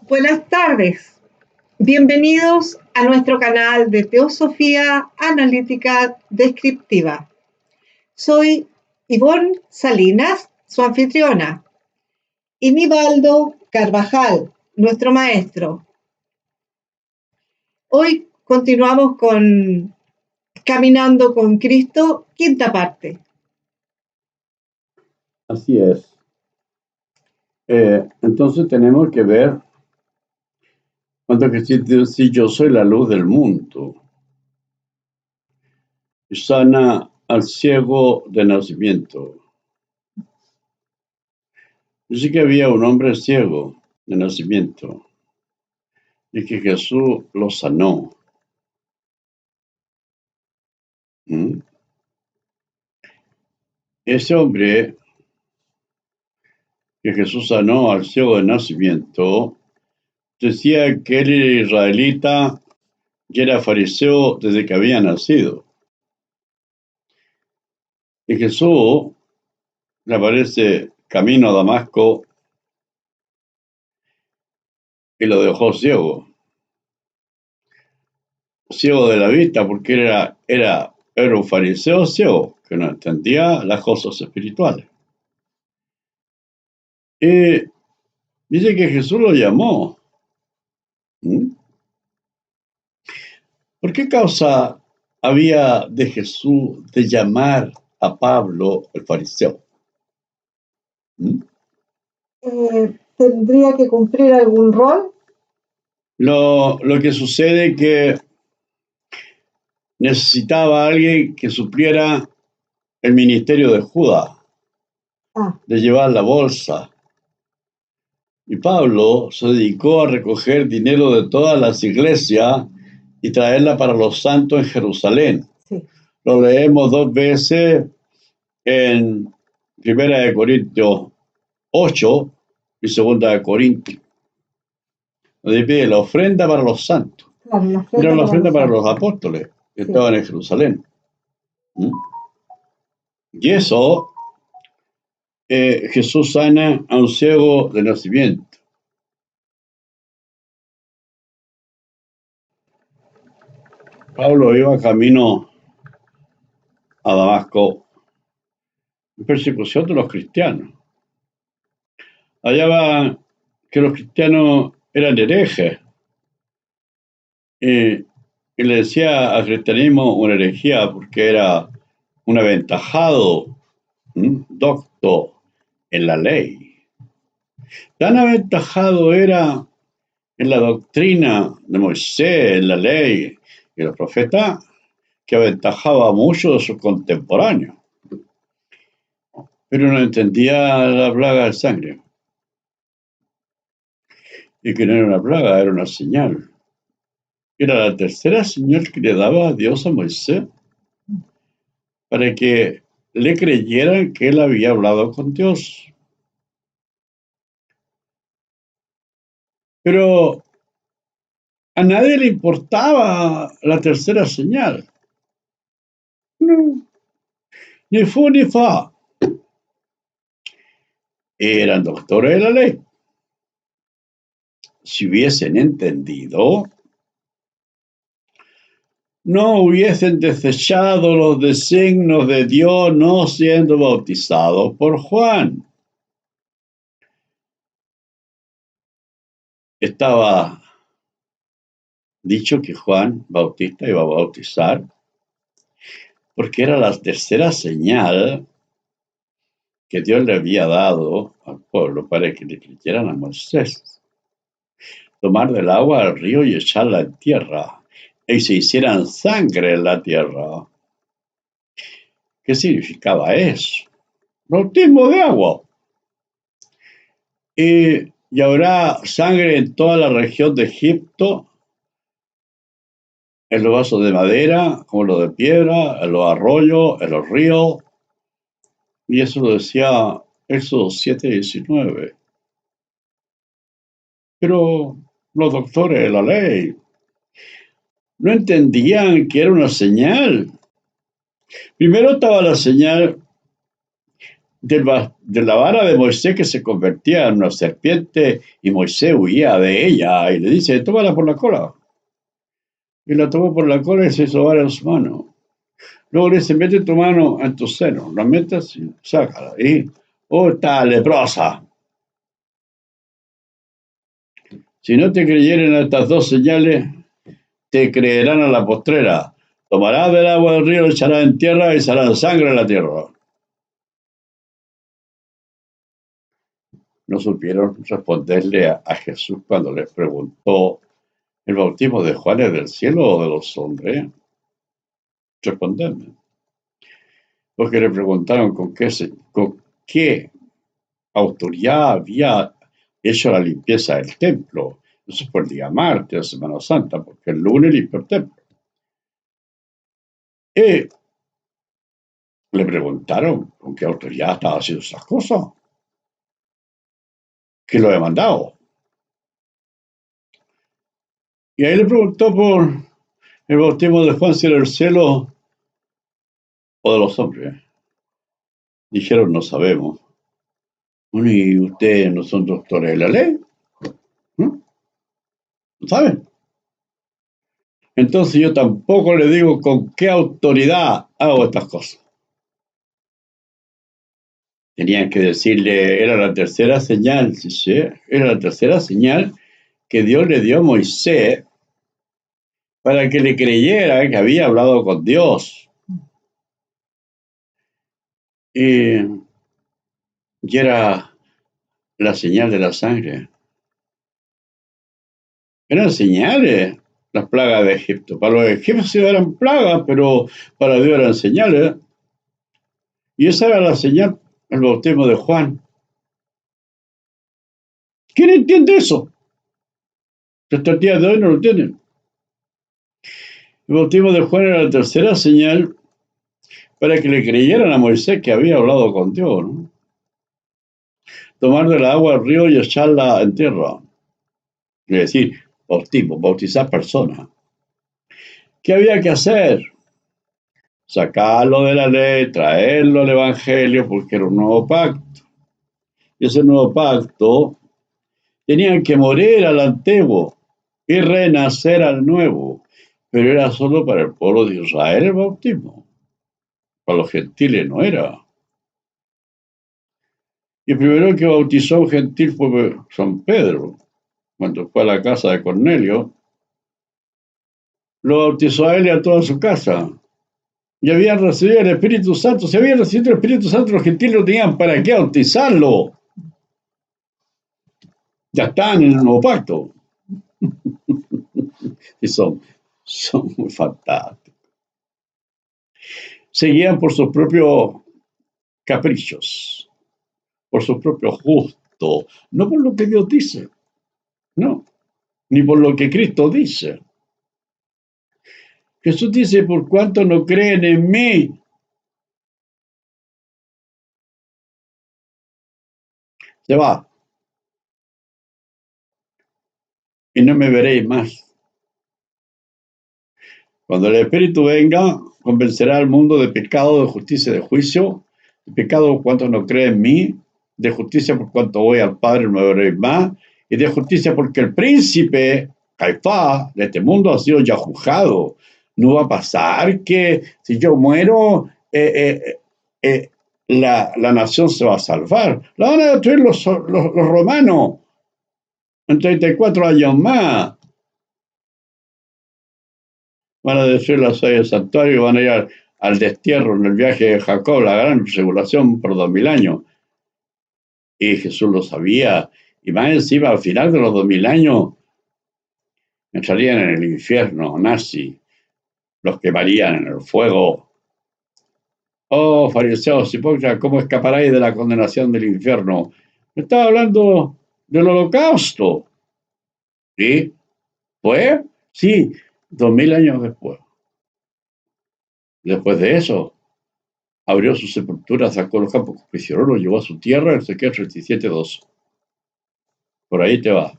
Buenas tardes. Bienvenidos a nuestro canal de Teosofía Analítica Descriptiva. Soy Ivonne Salinas, su anfitriona, y Nivaldo Carvajal, nuestro maestro. Hoy continuamos con Caminando con Cristo, quinta parte. Así es. Entonces tenemos que ver cuando Jesús dice, yo soy la luz del mundo, y sana al ciego de nacimiento. Dice que había un hombre ciego de nacimiento y que Jesús lo sanó. ¿Mm? Ese hombre que Jesús sanó al ciego de nacimiento decía que él era israelita y era fariseo desde que había nacido. Y Jesús le aparece camino a Damasco y lo dejó ciego de la vista, porque era un fariseo ciego que no entendía las cosas espirituales. Y dice que Jesús lo llamó. ¿Mm? ¿Por qué causa había de Jesús de llamar a Pablo el fariseo? ¿Mm? ¿Tendría que cumplir algún rol? Lo que sucede es que necesitaba a alguien que supliera el ministerio de Judas, de llevar la bolsa. Y Pablo se dedicó a recoger dinero de todas las iglesias y traerla para los santos en Jerusalén. Sí. Lo leemos 2 veces en 1 Corintios 8 y 2 Corintios. Donde pide la ofrenda para los santos. Claro, Era la ofrenda para los apóstoles que estaban en Jerusalén. ¿Mm? Y eso, Jesús sana a un ciego de nacimiento. Pablo iba camino a Damasco en persecución de los cristianos. Hallaba que los cristianos eran herejes y le decía al cristianismo una herejía porque era un aventajado docto en la ley. Tan aventajado era en la doctrina de Moisés, en la ley y los profetas, que aventajaba mucho de sus contemporáneos. Pero no entendía la plaga de sangre. Y que no era una plaga, era una señal. Era la tercera señal que le daba a Dios a Moisés para que le creyeran que él había hablado con Dios. Pero a nadie le importaba la tercera señal. No, ni fu ni fa. Eran doctores de la ley. Si hubiesen entendido, no hubiesen desechado los designios de Dios no siendo bautizados por Juan. Estaba dicho que Juan Bautista iba a bautizar porque era la tercera señal que Dios le había dado al pueblo para que le creyeran a Moisés. Tomar del agua al río y echarla en tierra, y se hicieran sangre en la tierra. ¿Qué significaba eso? Bautismo de agua. Y habrá sangre en toda la región de Egipto, en los vasos de madera, como los de piedra, en los arroyos, en los ríos. Y eso lo decía Éxodo 7:19. Pero los doctores de la ley no entendían que era una señal. Primero estaba la señal de la vara de Moisés que se convertía en una serpiente y Moisés huía de ella y le dice, tómala por la cola. Y la tomó por la cola y se hizo vara en su mano. Luego le dice, mete tu mano en tu seno, la metes y sácala. Y, está leprosa. Si no te creyeren estas dos señales, te creerán a la postrera. Tomarás del agua del río, le echarás en tierra y será sangre en la tierra. No supieron responderle a Jesús cuando les preguntó, ¿el bautismo de Juan es del cielo o de los hombres? Respondedme. Porque le preguntaron con qué autoridad había hecho la limpieza del templo. Eso fue el día martes de Semana Santa, porque el lunes limpió el templo. Y le preguntaron con qué autoridad estaba haciendo esas cosas. ¿Quién lo había mandado? Y ahí le preguntó por el bautismo de Juan, si era del cielo o de los hombres. Dijeron, no sabemos. Bueno, ¿y ustedes no son doctores de la ley? ¿No saben? Entonces yo tampoco le digo con qué autoridad hago estas cosas. Tenían que decirle, era la tercera señal, ¿sí? Era la tercera señal que Dios le dio a Moisés para que le creyera que había hablado con Dios. Y era la señal de la sangre. Eran señales las plagas de Egipto. Para los egipcios eran plagas, pero para Dios eran señales. Y esa era la señal, el bautismo de Juan. ¿Quién entiende eso? Hasta el día de hoy no lo entienden. El bautismo de Juan era la tercera señal para que le creyeran a Moisés que había hablado con Dios, ¿no? Tomar del agua del río y echarla en tierra. Es decir, bautismo, bautizar personas. ¿Qué había que hacer? Sacarlo de la ley, traerlo al evangelio, porque era un nuevo pacto. Y ese nuevo pacto tenían que morir al antiguo y renacer al nuevo. Pero era solo para el pueblo de Israel el bautismo. Para los gentiles no era. Y el primero que bautizó a un gentil fue San Pedro. Cuando fue a la casa de Cornelio, lo bautizó a él y a toda su casa. Y habían recibido el Espíritu Santo. Si habían recibido el Espíritu Santo, los gentiles no tenían para qué bautizarlo. Ya están en el nuevo pacto. Y son muy fantásticos. Seguían por sus propios caprichos, por sus propios gustos, no por lo que Dios dice, no, ni por lo que Cristo dice. Jesús dice, por cuanto no creen en mí, se va. Y no me veréis más. Cuando el Espíritu venga, convencerá al mundo de pecado, de justicia y de juicio. De pecado por cuanto no cree en mí, de justicia por cuanto voy al Padre, no me veréis más, y de justicia porque el príncipe Caifás de este mundo ha sido ya juzgado. No va a pasar que si yo muero, la nación se va a salvar. La van a destruir los romanos en 34 años más. Van a destruir las sedes del santuario y van a ir al destierro en el viaje de Jacob, la gran tribulación por 2000 años. Y Jesús lo sabía. Y más encima, al final de los 2000 años, entrarían en el infierno nazi, los quemarían en el fuego. Oh, fariseos hipócritas, ¿cómo escaparáis de la condenación del infierno? Me estaba hablando del holocausto. ¿Sí? ¿Fue? Sí, 2000 años después. Después de eso, abrió su sepultura, sacó los campos prisioneros, lo llevó a su tierra, Ezequiel 37:2. Por ahí te va.